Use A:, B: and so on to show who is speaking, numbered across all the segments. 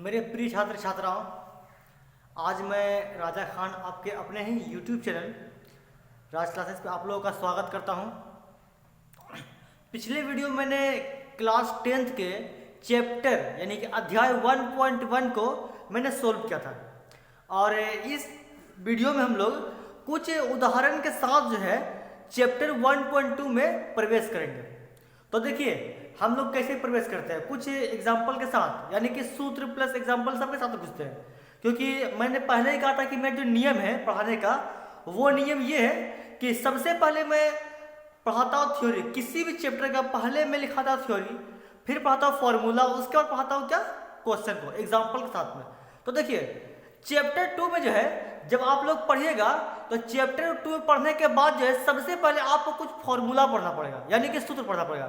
A: मेरे प्रिय छात्र छात्राओं, आज मैं राजा खान आपके अपने ही यूट्यूब चैनल राज क्लासेस पे आप लोगों का स्वागत करता हूं। पिछले वीडियो में मैंने क्लास 10th के चैप्टर यानी कि अध्याय 1.1 को मैंने सोल्व किया था और इस वीडियो में हम लोग कुछ उदाहरण के साथ जो है चैप्टर 1.2 में प्रवेश करेंगे। तो देखिए हम लोग कैसे प्रवेश करते हैं, कुछ एग्जाम्पल के साथ, यानी कि सूत्र प्लस एग्जाम्पल सबके साथ पूछते हैं। क्योंकि मैंने पहले ही कहा था कि मैं जो नियम है पढ़ाने का, वो नियम ये है कि सबसे पहले मैं पढ़ाता हूँ थ्योरी, किसी भी चैप्टर का पहले मैं लिखाता हूँ थ्योरी, फिर पढ़ाता हूँ फॉर्मूला, उसके बाद पढ़ाता हूँ क्या, क्वेश्चन को एग्जाम्पल के साथ में। तो देखिए चैप्टर 2 में जो है जब आप लोग पढ़िएगा तो चैप्टर 2 में पढ़ने के बाद जो है सबसे पहले आपको कुछ फॉर्मूला पढ़ना पड़ेगा, यानी कि सूत्र पढ़ना पड़ेगा।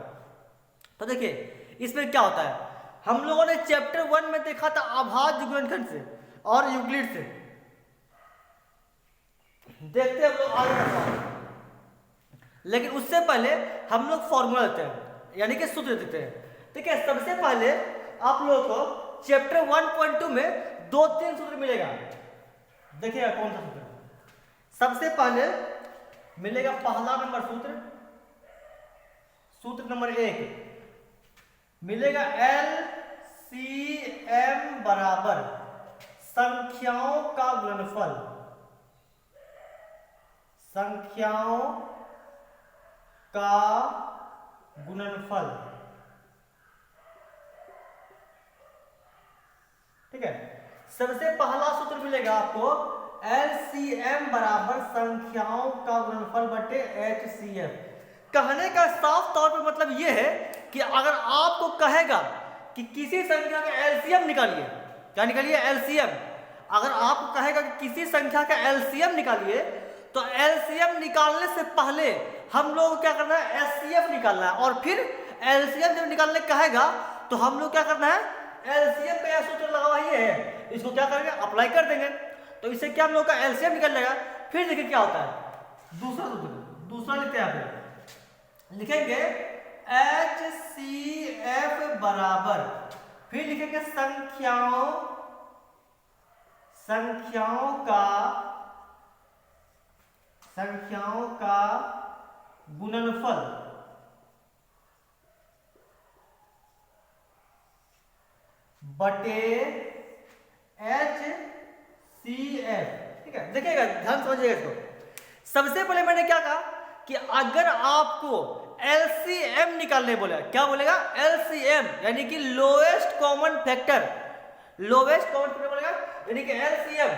A: तो देखिए इसमें क्या होता है, हम लोगों ने चैप्टर 1 में देखा था अभाज्य गुणनखंड से और यूक्लिड से। देखते हैं हम लोग आगे का सवाल, लेकिन उससे पहले हम लोग फॉर्मूला देते हैं, यानी कि सूत्र देते हैं। ठीक है, सबसे पहले आप लोगों को चैप्टर 1.2 में 2-3 सूत्र मिलेगा। देखिएगा कौन सा सूत्र। सबसे पहले मिलेगा पहला नंबर सूत्र, सूत्र नंबर 1 मिलेगा LCM बराबर संख्याओं का गुणनफल, संख्याओं का गुणनफल। ठीक है, सबसे पहला सूत्र मिलेगा आपको LCM बराबर संख्याओं का गुणनफल बटे HCF। कहने का साफ तौर पर मतलब यह है कि अगर आपको कहेगा कि किसी संख्या का एलसीएम निकालिए, क्या निकालिए, एलसीएम। अगर आपको कहेगा कि किसी संख्या का एलसीएम निकालिए, तो एलसीएम निकालने से पहले हम लोग क्या करना है, एचसीएफ निकालना है, और फिर एलसीएम जब निकालने कहेगा तो हम लोग क्या करना है, एलसीएम का यह सूत्र लगा हुआ है, इसको क्या करेंगे, अप्लाई कर देंगे। तो इससे क्या हम लोग का एलसीएम निकल जाएगा। फिर देखिए क्या होता है, दूसरा सूत्र, दूसरा लिखते हैं आप लिखेंगे HCF बराबर, फिर लिखेंगे संख्याओं का गुणनफल बटे HCF। ठीक है, देखिएगा ध्यान समझिएगा इसको। सबसे पहले मैंने क्या कहा कि अगर आपको LCM निकालने बोला, क्या बोलेगा, LCM यानी कि lowest common factor, lowest common factor बोलेगा यानी कि LCM।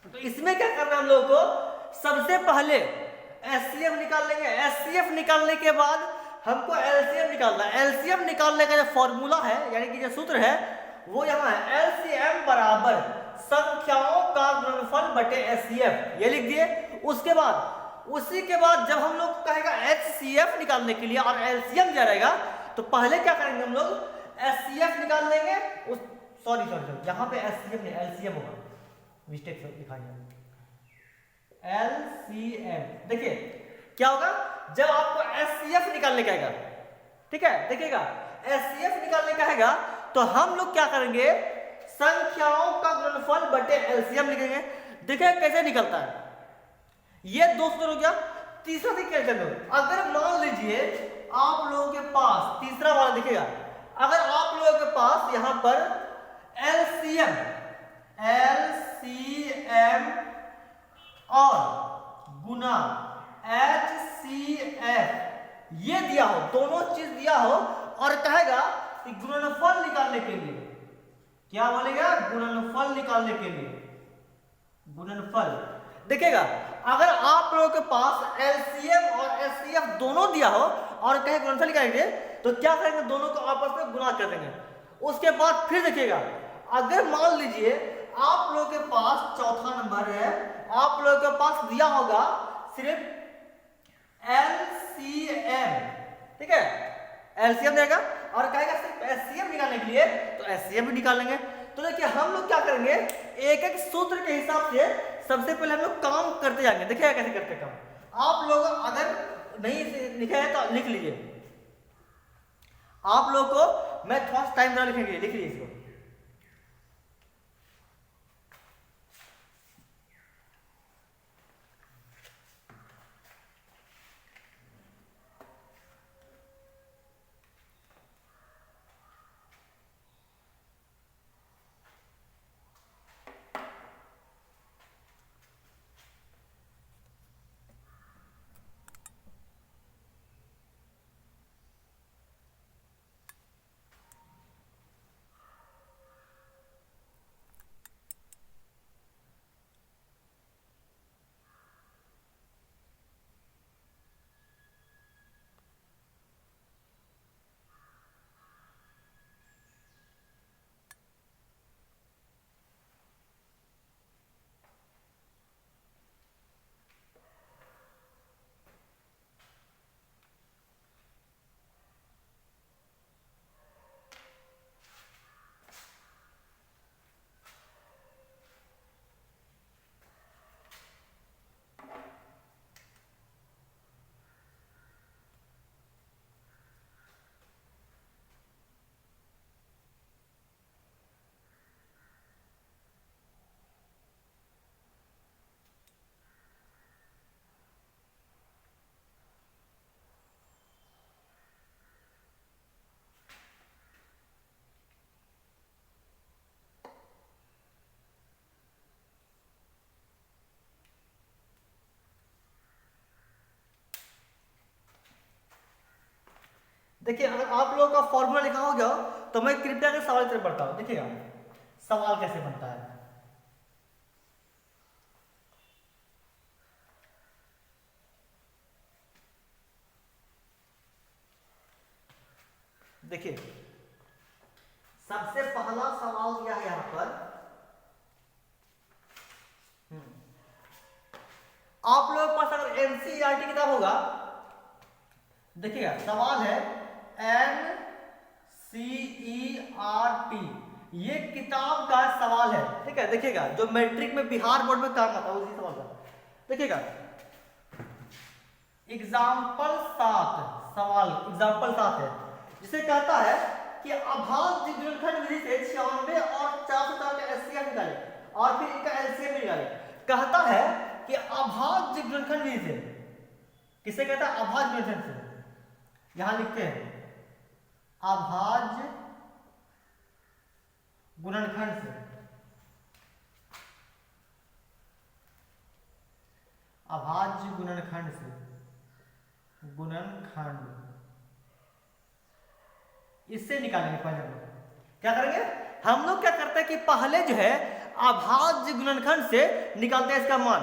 A: तो इसमें क्या करना है हम लोगों को, सबसे पहले HCF निकाल लेंगे, HCF निकालने के बाद हमको LCM निकालना है। LCM निकालने का जो फॉर्मूला है, यानी कि जो सूत्र है वो यहाँ है, LCM बराबर संख्याओं का गुणनफल बटे HCF, ये लिख दिए। उसके बाद उसी के बाद जब हम लोग कहेगा HCF निकालने के लिए और LCM जाएगा, तो पहले क्या करेंगे हम लोग, HCF निकाल लेंगे। सॉरी यहाँ पे HCF नहीं LCM होगा, मिस्टेक से लिखा गया LCM। देखिए क्या होगा, जब आपको HCF निकालने कहेगा, ठीक है, देखिएगा HCF निकालने कहेगा तो हम लोग क्या करेंगे, संख्याओं का गुणनफल बटे LCM लिखेंगे। देखिए कैसे निकलता है, ये दो सूत्र हो गया। तीसरा देखिए, चलो अगर मान लीजिए आप लोगों के पास, तीसरा वाला दिखेगा, अगर आप लोगों के पास यहां पर LCM और गुना HCF ये दिया हो, दोनों चीज दिया हो, और कहेगा कि गुणनफल निकालने के लिए, क्या बोलेगा, गुणनफल निकालने के लिए, गुणनफल। देखिएगा अगर आप लोगों के पास LCM और HCF दोनों दिया हो और कहे गुणनफल निकालेंगे, तो क्या करेंगे, दोनों को आपस में गुणा कर देंगे। उसके बाद फिर देखिएगा, अगर मान लीजिए आप लोगों के पास चौथा नंबर है, आप लोगों के पास दिया होगा सिर्फ LCM, ठीक है, LCM देगा और कहेगा सिर्फ HCF निकालने के लिए, तो HCF भी निकाल लेंगे। तो देखिए हम लोग क्या करेंगे, एक एक सूत्र के हिसाब से सबसे पहले हम लोग काम करते जाएंगे। देखिए कैसे करते काम, आप लोग अगर नहीं लिखे हैं तो लिख लीजिए। आप लोग को मैं थोड़ा टाइम जरा लिखेंगे, लिख लीजिए इसको। देखिए अगर आप लोगों का फॉर्मूला लिखा हो गया तो मैं कृपया कर सवाल की तरफ बढ़ता हूं। देखिएगा सवाल कैसे बनता है। देखिए सबसे पहला सवाल दिया है यहां पर, आप लोगों के पास अगर एनसीईआरटी किताब होगा, देखिएगा सवाल है एनसीईआरटी, ये किताब का सवाल है, ठीक है। देखिएगा जो मैट्रिक में बिहार बोर्ड में काम आता है उसी सवाल का। देखिएगा एग्जाम्पल 7 सवाल एग्जाम्पल 7 है, जिसे कहता है कि अभाज्य गुणनखंड विधि से 96 और 404 का एचसीएफ निकाले और फिर इनका एलसीएम निकाले। कहता है कि अभाज्य गुणनखंड विधि से, किसे कहता है? अभाज्य गुणनखंड से। यहां लिखते हैं अभाज्य गुणनखंड से, अभाज्य गुणनखंड से, गुणनखंड इससे निकालेंगे। पहले हम लोग क्या करेंगे? हम लोग क्या करते हैं कि पहले जो है अभाज्य गुणनखंड से निकालते हैं इसका मान।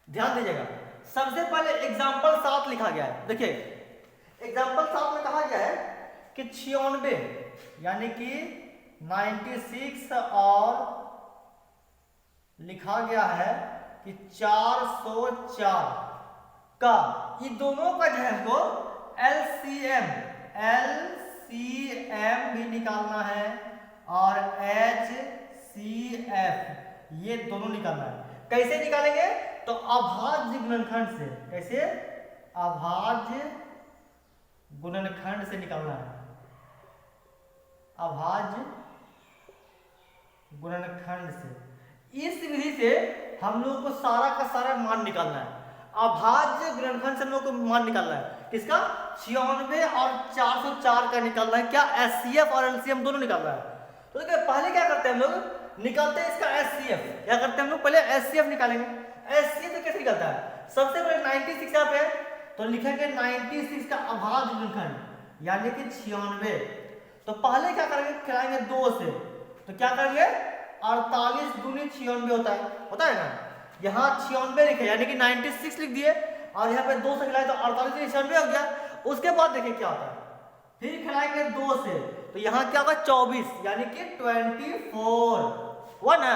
A: ध्यान दीजिएगा सबसे पहले एग्जाम्पल 7 लिखा गया है। देखिए एग्जाम्पल 7 में कहा गया है कि 96 यानी कि 96 और लिखा गया है कि 404 का, ये दोनों का जो है हमको एलसीएम भी निकालना है और एचसीएफ ये दोनों निकालना है। कैसे निकालेंगे? तो अभाज्य गुणनखंड से। कैसे? अभाज्य गुणनखंड से निकालना है, अभाज्य गुणनखंड से। इस विधि से हम लोग को सारा का सारा मान निकालना है। अभाज्य गुणनखंड से हम लोग को मान निकालना है किसका? 96 और 404 का निकालना है। क्या? एचसीएफ और एलसीएम दोनों निकालना है। तो देखिए पहले क्या करते हैं हम लोग? निकालते हैं इसका एचसीएफ। क्या करते हैं हम लोग? पहले एचसीएफ निकालेंगे। एचसीएफ तो कैसे निकलता है? सबसे पहले 96 यहाँ पे है तो लिखेंगे 96 का अभाज्य गुणनखंड यानी कि 96। तो पहले क्या करेंगे? खिलाएंगे 2 से, तो क्या करेंगे? 48 दूनी 96 होता है ना। यहाँ 96 लिखे यानी कि 96 लिख दिए और यहाँ पे 2 से खिलाए तो 48 96 हो गया। उसके बाद देखिए क्या होता है, फिर खिलाएंगे 2 से तो यहाँ क्या होगा? 24 यानी कि 24 हुआ ना।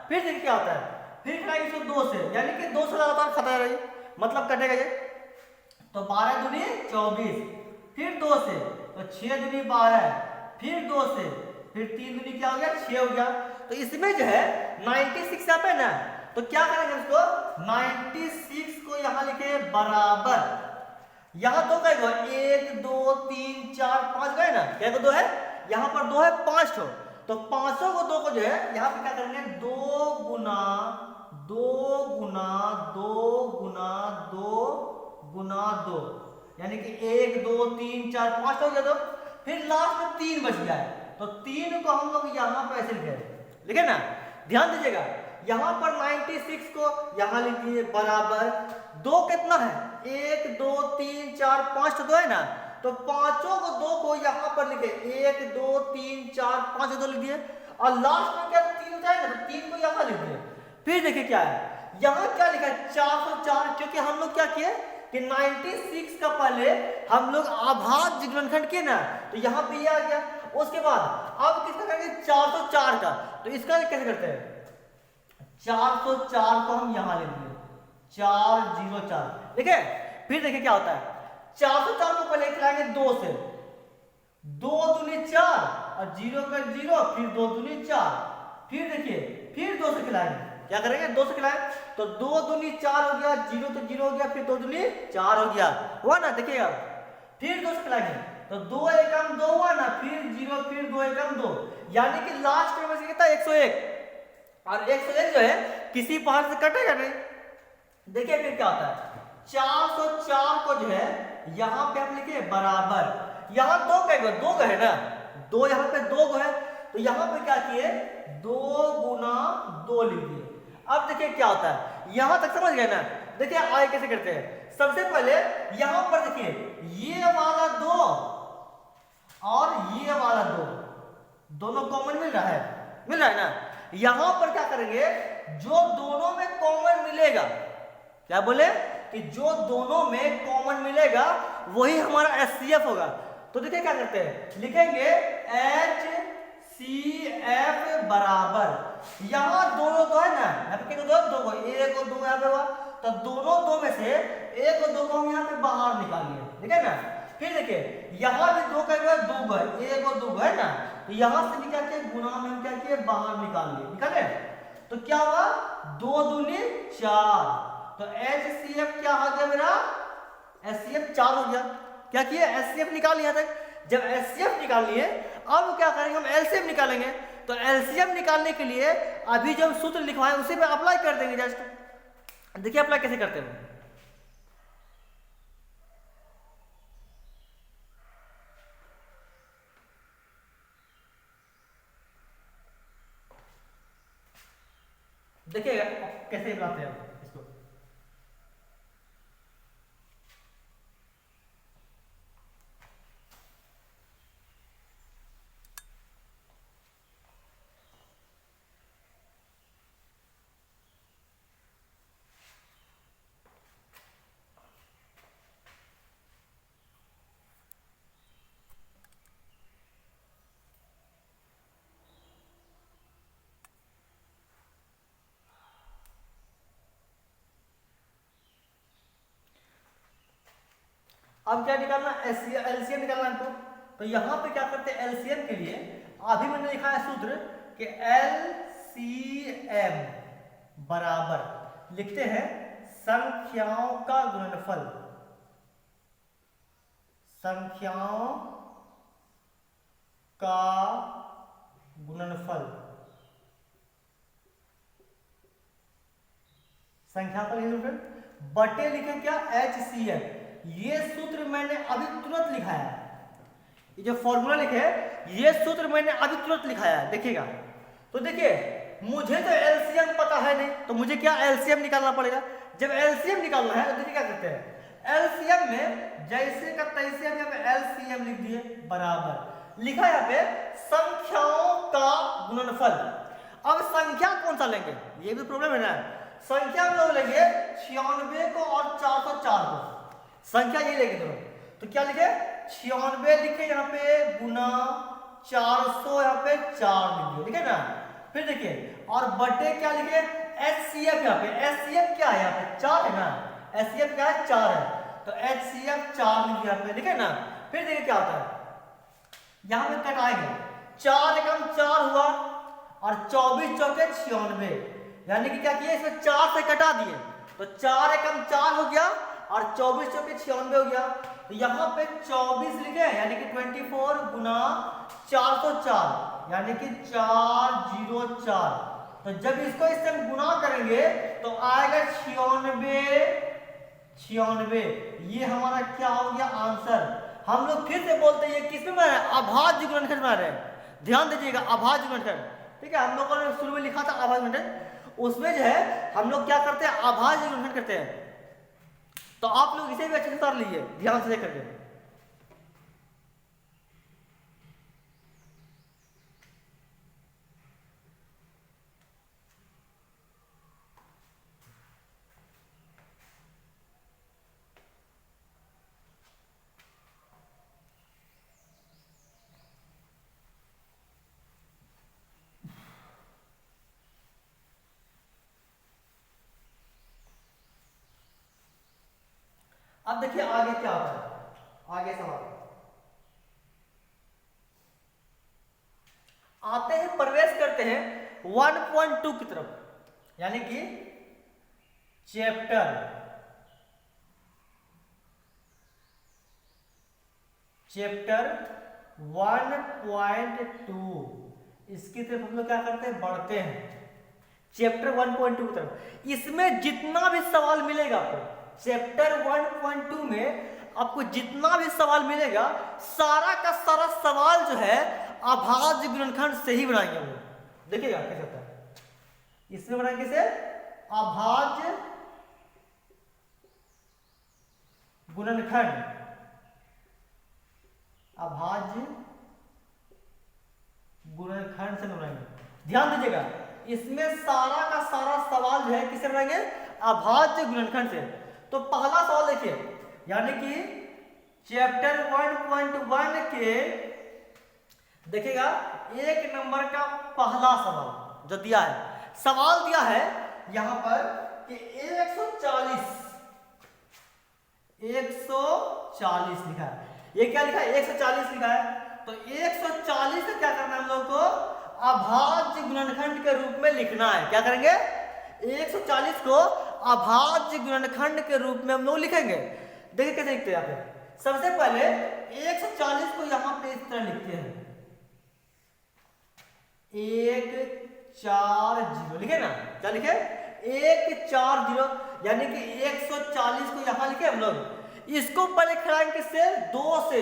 A: फिर देखिए क्या होता है, फिर खिलाएंगे इसको 2 से यानी कि 2 से लगातार खाता रही मतलब कटेगा ये, तो 12 दूनी 24, फिर 2 से तो 6 दूनी 12, फिर 2 से फिर 3 दूनी क्या हो गया? 6 हो गया। तो इसमें जो है 96 यहाँ पे ना, तो क्या करेंगे इसको? 96 को यहाँ लिखे बराबर, यहाँ 2 का 1 2 3 4 5 गए ना, क्या 2 है? यहाँ पर 2 है 5 ठो, तो 500 को 2 को जो है यहाँ पे क्या करेंगे? 2 गुना 2 गुना 2 गुना 2 गुना 2 यानी कि 1 2 3 4 5 हो गया। तो फिर लास्ट में 3 बच गया है तो 3 को हम लोग यहाँ पे ऐसे लिखे ना। ध्यान दीजिएगा यहाँ पर 96 को यहाँ लिखिए बराबर 2 कितना है? 1 2 3 4 5 तो 2 है ना, तो 5 को 2 को यहाँ पर लिखे 1 2 3 4 5 2 लिख दिए और लास्ट में क्या 3 जाएगा तो 3 को यहाँ लिख दिए। फिर देखिए क्या है, यहाँ क्या लिखा है? 404, क्योंकि हम लोग क्या किए कि 96 का पहले हम लोग अभाज्य गुणनखंड किए ना, तो यहाँ पे ये आ गया। उसके बाद अब किसका करेंगे? 404 का, तो इसका कैसे करते हैं? 404 को हम यहाँ ले लेंगे 404, ठीक है। फिर देखिए क्या होता है, 404 को पहले खिलाएंगे 2 से, 2 दूनी 4 और 0 का 0, फिर 2 दूनी 4, फिर देखिए फिर 2 से खिलाएंगे। क्या करेंगे? 2 से खिलाएं तो 2 दूनी 4 हो गया, 0 तो 0 हो गया, फिर 2 दूनी 4 हो गया, हुआ ना। देखिएगा फिर 2 से खिलाएंगे तो 2 एकम 2 हुआ ना, फिर 0 फिर 2 एकम 2 यानी कि लास्ट में बच कितना? 101 और 101 जो है किसी पहाड़ से कटेगा नहीं। देखिए फिर क्या होता है, 404 को जो है यहाँ पे हम लिखे बराबर, यहाँ 2 का है ना, 2 यहाँ पे 2 को है तो यहाँ पे क्या किए? 2 गुना 2 लिख दिए। अब देखिए क्या होता है, यहाँ तक समझ गए ना। देखिए आगे कैसे करते हैं। सबसे पहले यहां पर देखिए ये वाला 2 और ये वाला 2 दोनों कॉमन मिल रहा है ना। यहां पर क्या करेंगे, जो दोनों में कॉमन मिलेगा, क्या बोले कि जो दोनों में कॉमन मिलेगा वही हमारा HCF होगा। तो देखिए क्या करते हैं, लिखेंगे HCF बराबर, यहां दोनों तो है ना, यहाँ पे कितने दो को, एक और 2 यहाँ पे हुआ, तो दोनों 2 में से एक और 2 को हम यहाँ पे बाहर निकालिए, ठीक है ना। फिर देखिए यहाँ भी 2 का 2 है, एक और 2 है ना, तो यहाँ से भी क्या किया, गुणा में हम क्या किए, बाहर निकाल लिए, निकाले। तो क्या हुआ, 2 दूनी 4, तो HCF क्या आ गया मेरा, HCF 4 हो गया। क्या किया, HCF निकाल लिया तक। जब HCF निकाल लिए, अब क्या करेंगे, हम LCM निकालेंगे। तो LCM निकालने के लिए अभी जो हम सूत्र लिखवाए उसी पे अप्लाई कर देंगे जस्ट। देखिए अप्लाई कैसे करते हैं। देखिए कैसे बनाते हैं इसको। अब क्या निकालना, LCM निकालना हमको। तो यहां पे क्या करते हैं, LCM के लिए अभी मैंने लिखा है सूत्र कि LCM बराबर लिखते हैं संख्याओं का गुणनफल, संख्याओं का गुणनफल, संख्या का गुणनफल बटे लिखे क्या, HCF। ये सूत्र मैंने अभी तुरंत लिखाया है, ये जो फॉर्मूला लिखे ये सूत्र मैंने अभी तुरंत लिखाया है, देखिएगा। तो देखिए मुझे तो LCM पता है नहीं, तो मुझे क्या LCM निकालना पड़ेगा। जब LCM निकालना है तो देखिए क्या करते हैं, LCM में जैसे का तैसे हम यहाँ पे LCM लिख दिए बराबर, लिखा यहाँ पे संख्याओं का गुणनफल। अब संख्या कौन सा लेंगे, ये भी प्रॉब्लम है ना। संख्या में लोग लेंगे 96 को और 404 को, संख्या ये लेंगे दोनों। तो क्या लिखे, 96 लिखे यहाँ पे गुना 400 यहाँ पे 4 लिख दिए, ठीक है ना। फिर देखिए और बटे क्या लिखे, HCF यहाँ पे, HCF क्या है यहाँ पे 4 है ना, HCF क्या है 4 है, तो HCF 4 लिख यहाँ पे, लिखे ना। फिर देखिए क्या होता है, यहाँ पे कटाएंगे, 4 एकम 4 हुआ और 24 चौके 96, यानी कि क्या किया, इसमें 4 से कटा दिए, तो 4 एकम 4 हो गया और 24 चौके 96 हो गया। तो यहाँ पे 24 लिखे यानी कि 24 गुना 404 यानी कि 404। तो जब इसको इससे हम गुना करेंगे तो आएगा 96। ये हमारा क्या हो गया आंसर। हम लोग फिर से बोलते हैं ये किसमें बना है, अभाज्य गुणनखंड बना रहे हैं, ध्यान दीजिएगा अभाज्य गुणनखंड, ठीक है। हम लोगों ने शुरू में लिखा था अभाज्य गुणनखंड, उसमें जो है हम लोग क्या करते हैं, अभाज्य गुणनखंड करते हैं। तो आप लोग इसे भी अच्छे से कर लीजिए ध्यान से करके। अब देखिए आगे क्या होता है, आगे सवाल आते हैं, प्रवेश करते हैं 1.2 की तरफ, यानी कि चैप्टर 1.2 इसकी तरफ हम लोग क्या करते हैं, बढ़ते हैं चैप्टर 1.2 की तरफ। इसमें जितना भी सवाल मिलेगा आपको चैप्टर 1.2 में, आपको जितना भी सवाल मिलेगा सारा का सारा सवाल जो है अभाज्य गुणनखंड से ही बनाएंगे हम लोग। देखिएगा कैसे होता है, इसमें बनाएंगे कैसे, अभाज्य गुणनखंड, अभाज्य गुणनखंड से बनाएंगे। ध्यान दीजिएगा, इसमें सारा का सारा सवाल जो है किससे बनाएंगे? अभाज्य गुणनखंड से। तो पहला सवाल देखिए, यानी कि चैप्टर 1.1 के देखिएगा 1 नंबर का पहला सवाल जो दिया है, सवाल दिया है यहां पर कि 140 लिखा है। ये क्या लिखा है? 140 लिखा है। तो 140 से क्या करना है हम लोग को? अभाज्य गुणनखंड के रूप में लिखना है। क्या करेंगे? 140 को अभाज्य गुणनखंड के रूप में हम लोग लिखेंगे। देखिए कैसे लिखते हैं यहाँ पे। सबसे पहले 140 को यहां पे इस तरह लिखते हैं, 140 लिखे ना, क्या लिखे? 140, यानी कि 140 को यहां लिखे हम लोग। इसको पहले खिलाएंगे किससे? 2 से।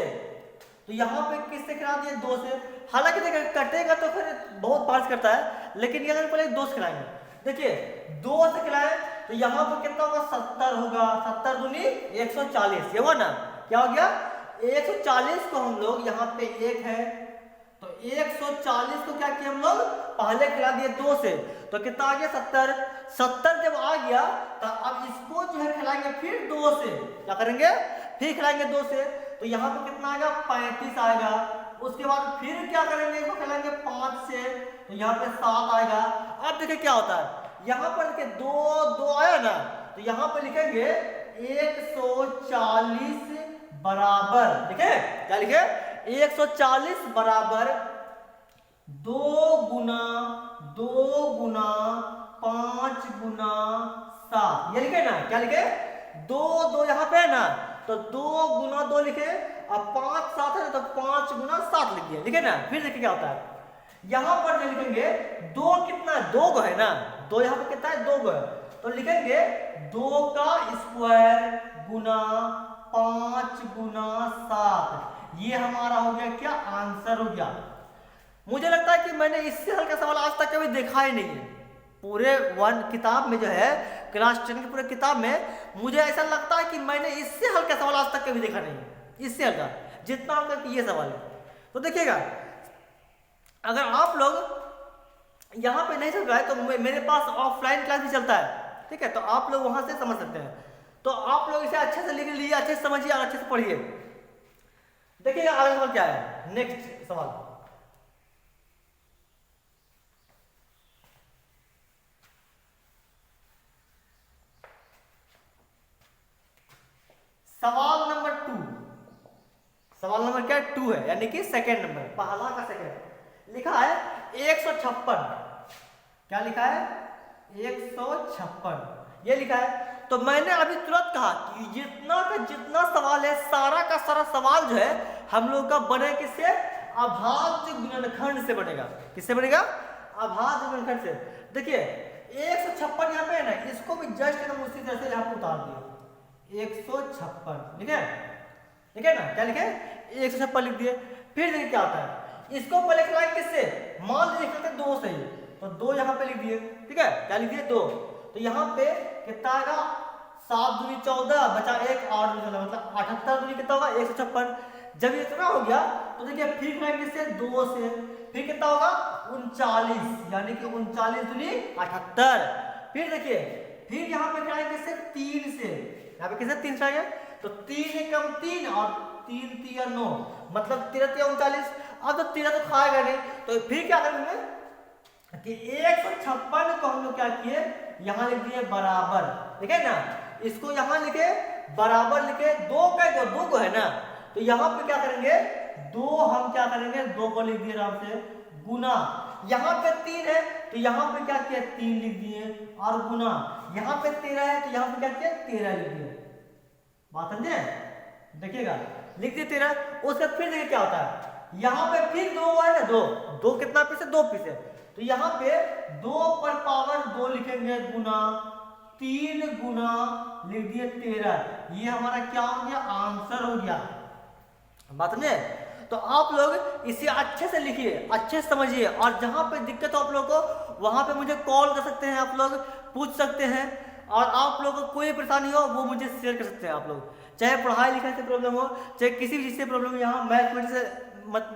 A: तो यहाँ पे किससे खिला दिए? 2 से। हालांकि देखिए कटेगा तो फिर बहुत पास करता है, लेकिन ये पहले 2 से खिलाएंगे। देखिए 2 से खिलाए तो यहाँ पे कितना होगा? 70 होगा। 70 दूनी 140, ये हुआ ना? क्या हो गया? 140 को हम लोग यहाँ पे 1 है, तो 140 को क्या किया हम लोग? पहले खिला दिए 2 से, तो कितना आ गया? 70। 70 जब आ गया तो अब इसको जो है खिलाएंगे फिर 2 से। क्या करेंगे? फिर खिलाएंगे 2 से, तो यहाँ पे कितना आएगा? 35 आएगा। उसके बाद फिर क्या करेंगे? इसको खिलाएंगे 5 से, तो यहाँ पे 7 आएगा। अब देखिए क्या होता है, यहाँ पर देखिए 2 आया ना, तो यहाँ पे लिखेंगे 140 बराबर, लिखे क्या लिखे? 140 बराबर 2 गुना 5 गुना 7, ये लिखे ना? क्या लिखे? 2 यहाँ पे है ना, तो 2 गुना 2 लिखे, अब 5 7 है तो 5 गुना 7 लिख दिए, लिखे ना? फिर देखिए क्या होता है, यहां पर जो लिखेंगे 2 कितना? 2 गो है ना, 2 यहाँ पे कितना है? 2 गो है, तो लिखेंगे 2 का स्क्वायर गुना 5 गुना 7। ये हमारा हो गया क्या? आंसर हो गया। मुझे लगता है कि मैंने इससे हल्का सवाल आज तक कभी देखा ही नहीं है पूरे किताब में, जो है क्लास 10 की पूरे किताब में। मुझे ऐसा लगता है कि मैंने इससे हल्का सवाल आज तक कभी देखा नहीं है, इससे हल्का जितना हल्का कि ये सवाल है। तो देखिएगा, अगर आप लोग यहाँ पे नहीं चल रहा है तो मेरे पास ऑफलाइन क्लास भी चलता है, ठीक है? तो आप लोग वहां से समझ सकते हैं। तो आप लोग इसे अच्छे से लिख लीजिए, अच्छे से समझिए और अच्छे से पढ़िए। देखिएगा अगला सवाल क्या है। नेक्स्ट सवाल, सवाल नंबर 2। सवाल नंबर क्या? 2 है, यानी कि सेकेंड नंबर, पहला का सेकेंड। लिखा है 156। क्या लिखा है? 156 ये लिखा है। तो मैंने अभी तुरंत कहा कि जितना का जितना सवाल है, सारा का सारा सवाल जो है हम लोग का बने किससे? अभाज्य गुणनखंड से बनेगा। किससे बनेगा? अभाज्य गुणनखंड से। देखिए 156 यहाँ पे है ना, इसको भी जस्ट एकदम उसी तरह से यहाँ पे उतार दिए 156, लिखे? लिखे ना? क्या लिखे? 156 लिख दिए। फिर देखिए क्या होता है, इसको पहले खिलाएंगे किससे? मान लीजिए लिखते 2 से ही, तो 2 यहाँ पे लिख दिए, ठीक है? क्या लिख दिए? 2। तो यहाँ पे कितना आएगा? 7 दूनी 14 बचा 1 8 मतलब 78 दूनी कितना होगा? 156। जब ये इतना हो गया तो देखिए फिर खिलाएंगे किससे? 2 से, फिर कितना होगा? 39, यानी कि 39 दूनी 78। फिर देखिए फिर यहाँ पे खिलाएंगे किससे? 3 से, यहाँ पे किससे? 3 से आएंगे, तो 3 एकम 3 और 3 3 9, मतलब 13 3 39। अब तो 13 तो खाएगा नहीं, तो फिर क्या करेंगे कि 156 को हम लोग क्या किए? यहाँ लिख दिए बराबर, ठीक है ना? इसको यहाँ लिखे बराबर, लिखे 2 को है ना, तो यहाँ पे क्या करेंगे? 2 हम क्या करेंगे? 2 को लिख दिए आराम से, गुना यहाँ पे 3 है तो यहाँ पे क्या किया? 3 लिख दिए, और गुना यहाँ पे 13 है तो यहाँ पे क्या किया? 13 लिख दिए। बात समझे? देखिएगा लिख दिए 13। उसके बाद फिर देखिए क्या होता है, यहाँ पे फिर 2 है ना, 2 कितना पीस है? 2 पीस है, तो यहाँ पे 2 पर पावर 2 लिखेंगे, गुना 3 गुना लिख दिए 13। ये हमारा क्या हो गया? आंसर हो गया। बात समझे? तो आप लोग इसे अच्छे से लिखिए, अच्छे से समझिए, और जहां पे दिक्कत हो आप लोग को वहां पे मुझे कॉल कर सकते हैं, आप लोग पूछ सकते हैं। और आप लोगों को कोई परेशानी हो वो मुझे शेयर कर सकते हैं आप लोग, चाहे पढ़ाई लिखाई से प्रॉब्लम हो, चाहे किसी भी चीज़ से प्रॉब्लम हो, यहाँ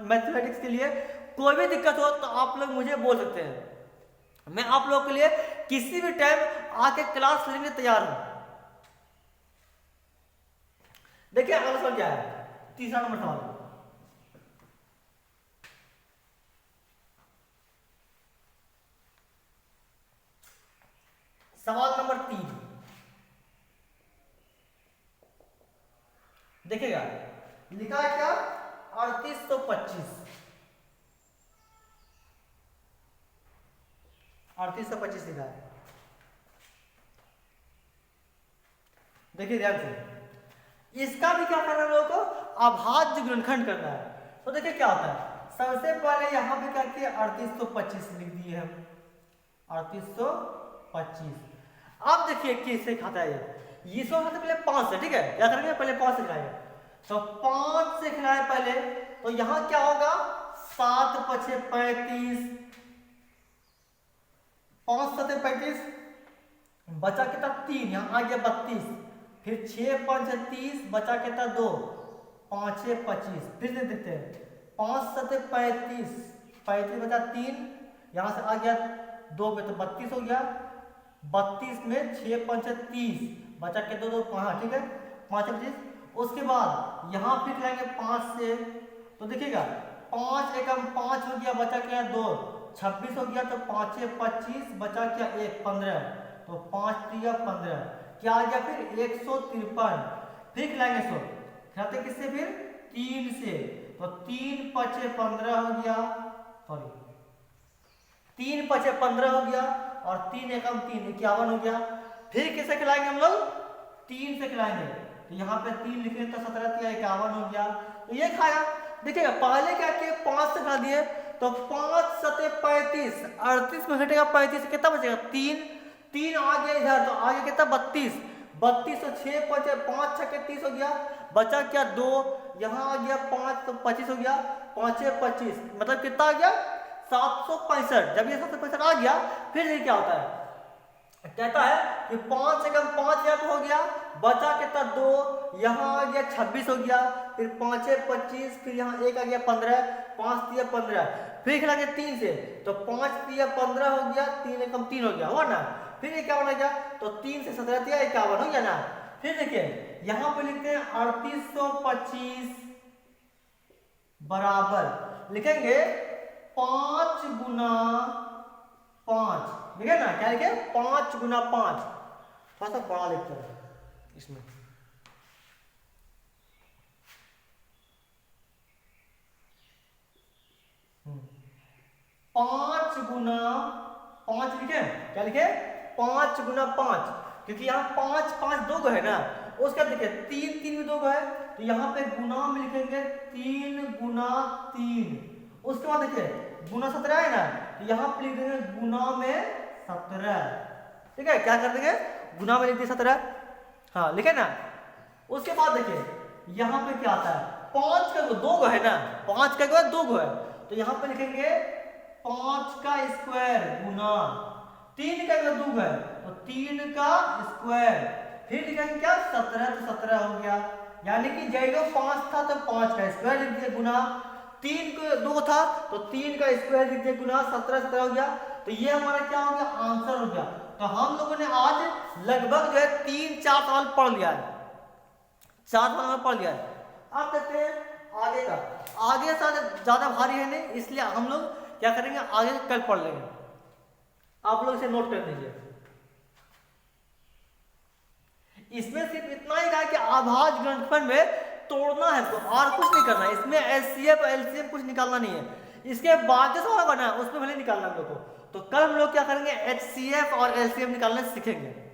A: मैथमेटिक्स के लिए कोई भी दिक्कत हो तो आप लोग मुझे बोल सकते हैं। मैं आप लोगों के लिए किसी भी टाइम आके क्लास लेने के लिए तैयार हूं। देखिए अगला सवाल क्या है, तीसरा नंबर सवाल। सवाल नंबर 3 देखिएगा, लिखा है क्या 3825 लिखा है। देखिए ध्यान से, इसका भी क्या करना है लोगों को, अभाज्य गुणनखंड करना है। तो देखिए क्या होता है, सबसे पहले यहां पे क्या किया 3825 लिख दिए हम 3825। अब देखिए किससे खाता है ये इसको मतलब पहले 5 से, ठीक है क्या करेंगे पहले 5 से खिलाएंगे। तो 5 से खिलाए पहले, तो यहां क्या होगा 7 पछे 35, 5 7 35, बचा कितना 3, यहाँ आ गया 32, फिर 6 5 30, बचा कितना 2, 5 6 25, फिर से देखते हैं 5 7 35, 35 बचा 3, यहाँ से आ गया 2 पे तो 32 हो गया, 32 में 6 5 30, बचा के 2 2 5, ठीक है 5 25। उसके बाद यहाँ फिर लाएंगे 5 से, तो देखिएगा 5 एकम 5 हो गया, बचा क्या 2, 26 हो गया, तो 5 6 25, बचा क्या 1 15, तो 5 3 15, क्या आ गया फिर 153। फिर खिलाएंगे 100, खिलाते किससे फिर 3 से, तो 3 5 15 हो गया, सॉरी 3 5 15 हो गया, और 3 एकम 3 51 हो गया। फिर किसे खिलाएंगे हम लोग 3 से खिलाएंगे, तो यहाँ पे 3 लिखे तो 17 3 51 हो गया, तो ये खाया। देखिएगा पहले क्या किए 5 से खिला दिए, तो 5 7 35, 38 में घटेगा 35, कितना बचेगा 3, 3 आ गया इधर, तो आ गया कितना 32, 32 तो 6 5 6 के 30 हो गया, बचा क्या 2, यहाँ आ गया 5 तो 25 हो गया, 5 6 25, मतलब कितना आ गया 765। जब ये 765 आ गया, फिर ये क्या होता है कहता है कि 5 से कम 5 यहाँ हो गया, बचा कितना 2, यहाँ आ गया 26 हो गया, फिर 5 6 25, फिर यहाँ 1 आ गया 15, 5 3 15, फिर खिला गया 3 से, तो 5 3 15 हो गया, 3 कम 3 हो गया, हुआ ना। फिर ये क्या बना गया, तो 3 से 17 3 51 हो गया ना। फिर देखिए यहाँ पे लिखते हैं 3825 बराबर लिखेंगे 5 गुना 5, लिखे ना क्या लिखे 5 गुना 5, थोड़ा सा बड़ा लिखते हैं इसमें, पांच गुना 5 लिखे, क्या लिखे 5 गुना 5, क्योंकि यहाँ 5 5 2 है ना, उसका देखिए 3 3 में 2 है, तो यहाँ पे गुना में लिखेंगे 3 गुना 3। उसके बाद देखिए गुना 17 है ना, तो यहाँ पे लिख देंगे गुना में 17, ठीक है क्या कर देंगे गुना में लिख दिए 17, हाँ लिखे ना। उसके बाद देखिए यहाँ पे क्या आता है 5 का 2 है ना, 5 का 2 है, तो यहाँ पे लिखेंगे 5 का स्क्वायर गुना 3 का 2 है, तो 3 का स्क्वायर, फिर लिखेंगे क्या 17, तो 17 हो गया, यानी कि जैसे 5 था तो 5 का स्क्वायर लिख दिया गुना, 3 को 2 था तो 3 का स्क्वायर लिख दिया गुना, 17 17 हो गया। तो ये हमारा क्या हो गया आंसर हो गया। तो हम लोगों ने आज लगभग जो है 3-4 सवाल पढ़ लिया है, 4 सवाल पढ़ लिया है। अब देखते हैं आगे का, आगे ज्यादा भारी है नहीं, इसलिए हम लोग क्या करेंगे आगे कल पढ़ लेंगे, आप लोग इसे नोट कर दीजिए। इसमें सिर्फ इतना ही कहा कि अभाज्य गुणनखंड में तोड़ना है तो और कुछ नहीं करना है, इसमें एचसीएफ एलसीएम कुछ निकालना नहीं है। इसके बाद जो सवाल बना है उसमें भले निकालना हम लोग को, तो कल हम लोग क्या करेंगे एचसीएफ और एलसीएम निकालना सीखेंगे।